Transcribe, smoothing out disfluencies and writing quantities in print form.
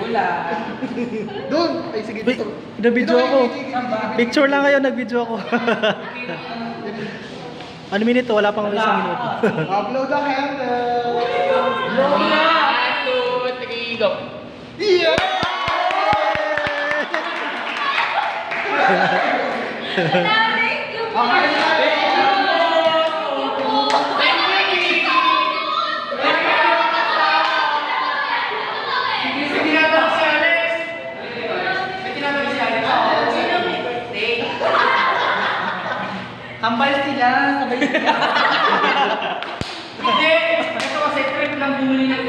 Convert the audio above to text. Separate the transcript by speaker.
Speaker 1: Wala.
Speaker 2: Doon! Ay, sige,
Speaker 3: Wait,
Speaker 2: dito.
Speaker 3: nag-video
Speaker 2: Dito,
Speaker 3: ako.
Speaker 2: dito.
Speaker 3: Picture lang kayo, nag-video ako. Ano minuto? Wala pang isang minuto.
Speaker 2: Upload the candle!
Speaker 1: Blow na! 1, 2, 3, go!
Speaker 2: Yeah! Okay na!
Speaker 1: Kambal sila, sabay sila. Hindi! Ito kasi trip lang bumili ng